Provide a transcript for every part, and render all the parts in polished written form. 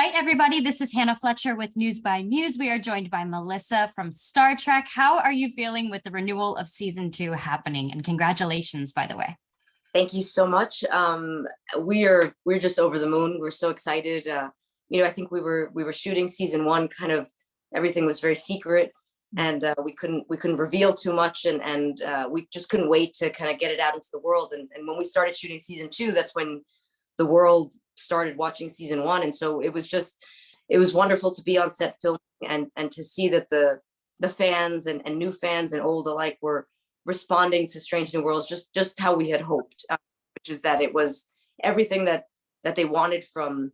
right, everybody, this is Hannah Fletcher with News by Muse. We are joined by Melissa from Star Trek. How are you feeling with the renewal of season 2 happening? And congratulations, by the way. Thank you so much. We're just over the moon. We're so excited. I think we were shooting season 1, kind of everything was very secret, and we couldn't reveal too much, and we just couldn't wait to kind of get it out into the world. And when we started shooting season 2, that's when the world started watching season 1, and so it was wonderful to be on set filming and to see that the fans and new fans and old alike were responding to Strange New Worlds just how we had hoped, which is that it was everything that they wanted from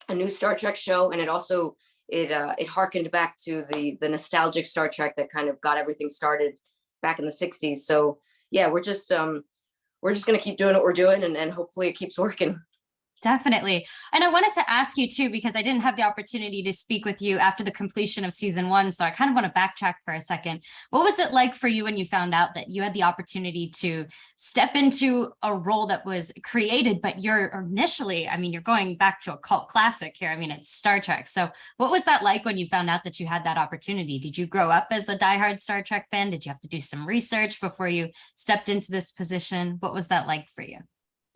a new Star Trek show, and it harkened back to the nostalgic Star Trek that kind of got everything started back in the 60s. So yeah, we're just gonna keep doing what we're doing, and hopefully it keeps working. Definitely. And I wanted to ask you too, because I didn't have the opportunity to speak with you after the completion of season 1. So I kind of want to backtrack for a second. What was it like for you when you found out that you had the opportunity to step into a role that was created, but you're initially, I mean, you're going back to a cult classic here. I mean, it's Star Trek. So what was that like when you found out that you had that opportunity? Did you grow up as a diehard Star Trek fan? Did you have to do some research before you stepped into this position? What was that like for you?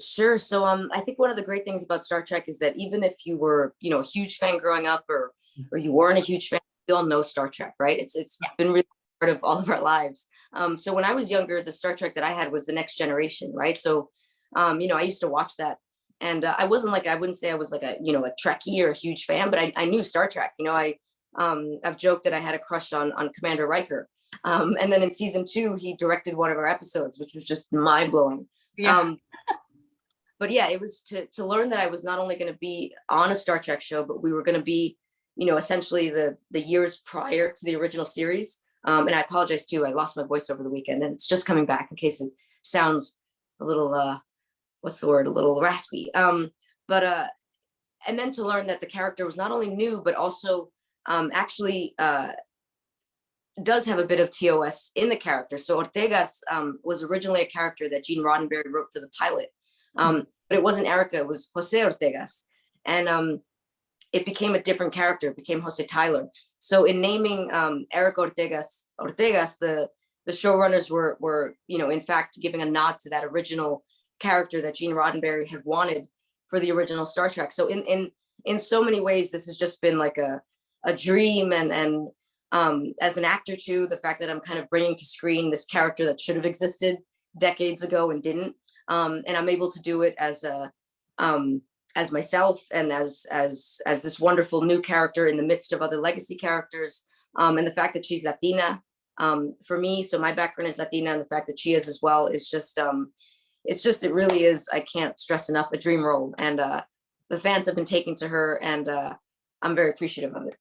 Sure. So I think one of the great things about Star Trek is that even if you were, a huge fan growing up, or you weren't a huge fan, we all know Star Trek, right? It's been really part of all of our lives. So when I was younger, the Star Trek that I had was The Next Generation, right? So I used to watch that, and I wouldn't say I was like a Trekkie or a huge fan, but I knew Star Trek. I've joked that I had a crush on Commander Riker, and then in season 2 he directed one of our episodes, which was just mind blowing. Yeah. But yeah, it was to learn that I was not only going to be on a Star Trek show, but we were going to be, essentially the years prior to the original series. And I apologize too, I lost my voice over the weekend, and it's just coming back in case it sounds a little, a little raspy. And then to learn that the character was not only new, but also actually does have a bit of TOS in the character. So Ortegas was originally a character that Gene Roddenberry wrote for the pilot. But it wasn't Erica, it was Jose Ortegas. And it became a different character, it became Jose Tyler. So in naming Erica Ortegas, the showrunners were, in fact, giving a nod to that original character that Gene Roddenberry had wanted for the original Star Trek. So in so many ways, this has just been like a dream. And as an actor too, the fact that I'm kind of bringing to screen this character that should have existed decades ago and didn't. And I'm able to do it as myself, and as this wonderful new character in the midst of other legacy characters. And the fact that she's Latina, for me, so my background is Latina, and the fact that she is as well is just, it really is, I can't stress enough, a dream role. And the fans have been taking to her, and I'm very appreciative of it.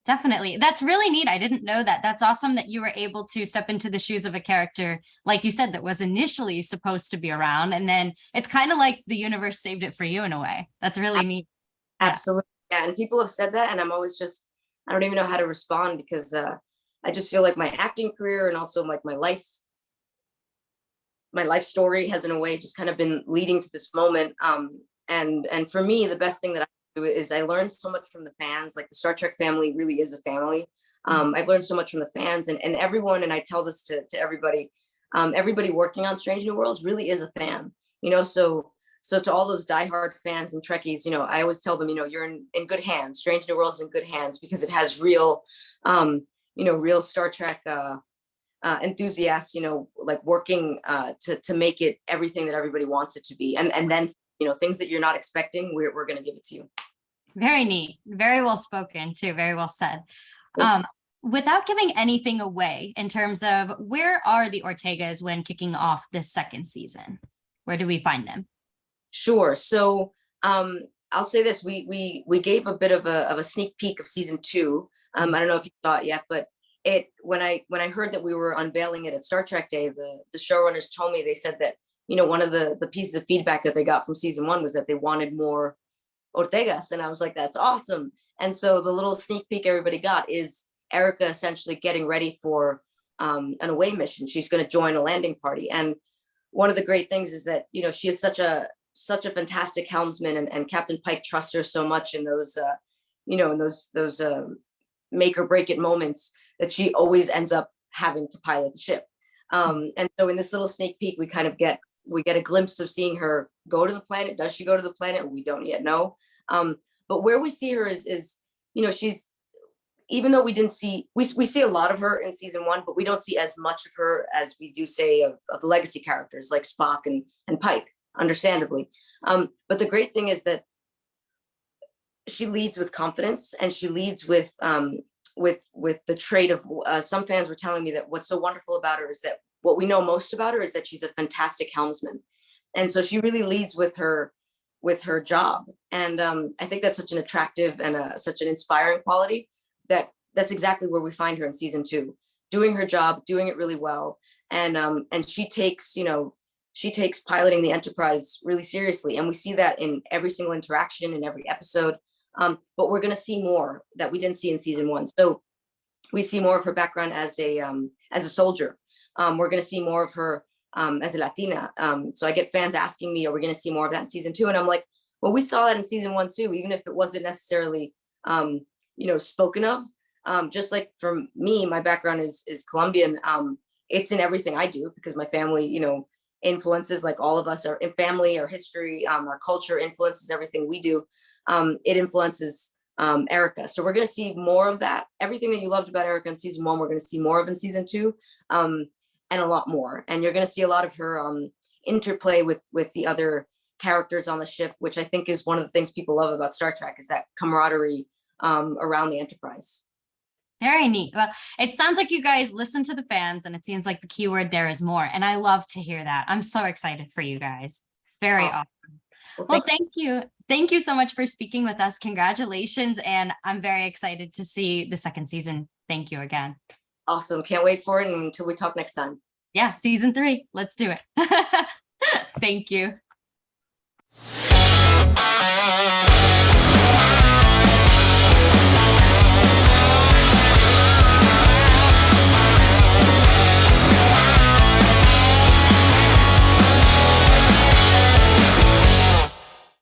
Definitely. That's really neat. I didn't know that. That's awesome that you were able to step into the shoes of a character, like you said, that was initially supposed to be around. And then it's kind of like the universe saved it for you in a way. That's really neat. Absolutely. Yeah. And people have said that, and I'm always I don't even know how to respond, because I just feel like my acting career and also like my life story has in a way just kind of been leading to this moment. And for me, the best thing that I is I learned so much from the fans. Like, the Star Trek family really is a family. I've learned so much from the fans, and everyone, and I tell this to everybody, everybody working on Strange New Worlds really is a fan, so to all those diehard fans and Trekkies, I always tell them, you're in good hands. Strange New Worlds is in good hands, because it has real, real Star Trek enthusiasts, like working to make it everything that everybody wants it to be. And then, things that you're not expecting, we're going to give it to you. Very neat. Very well spoken too. Very well said. Without giving anything away, in terms of where are the Ortegas when kicking off this second season? Where do we find them? Sure. So I'll say this: we gave a bit of a sneak peek of season 2. I don't know if you saw it yet, but when I heard that we were unveiling it at Star Trek Day, the showrunners told me, they said that one of the pieces of feedback that they got from season 1 was that they wanted more Ortegas, and I was like, that's awesome. And so the little sneak peek everybody got is Erica essentially getting ready for an away mission. She's going to join a landing party, and one of the great things is that she is such a fantastic helmsman, and Captain Pike trusts her so much in those in those make or break it moments, that she always ends up having to pilot the ship. And so in this little sneak peek, we get a glimpse of seeing her go to the planet. Does she go to the planet? We don't yet know. But where we see her is she's, even though we see a lot of her in season 1, but we don't see as much of her as we do, say, of the legacy characters like Spock and Pike, understandably. But the great thing is that she leads with confidence, and she leads with the trait of, some fans were telling me that what's so wonderful about her is that what we know most about her is that she's a fantastic helmsman. And so she really leads with her job. And I think that's such an attractive and such an inspiring quality, that's exactly where we find her in season 2, doing her job, doing it really well. And she takes piloting the Enterprise really seriously. And we see that in every single interaction, in every episode. But we're going to see more that we didn't see in season 1. So we see more of her background as a soldier. We're going to see more of her as a Latina. So I get fans asking me, are we going to see more of that in season 2? And I'm like, well, we saw that in season 1 too, even if it wasn't necessarily, spoken of. Just like for me, my background is Colombian. It's in everything I do, because my family, influences, like all of us, our family, our history, our culture influences everything we do. It influences Erica. So we're going to see more of that. Everything that you loved about Erica in season 1, we're going to see more of in season 2, and a lot more. And you're going to see a lot of her interplay with the other characters on the ship, which I think is one of the things people love about Star Trek, is that camaraderie around the Enterprise. Very neat. Well, it sounds like you guys listen to the fans, and it seems like the keyword there is more. And I love to hear that. I'm so excited for you guys. Very awesome. Well, thank you. Thank you so much for speaking with us. Congratulations. And I'm very excited to see the second season. Thank you again. Awesome. Can't wait for it until we talk next time. Yeah, season 3. Let's do it. Thank you.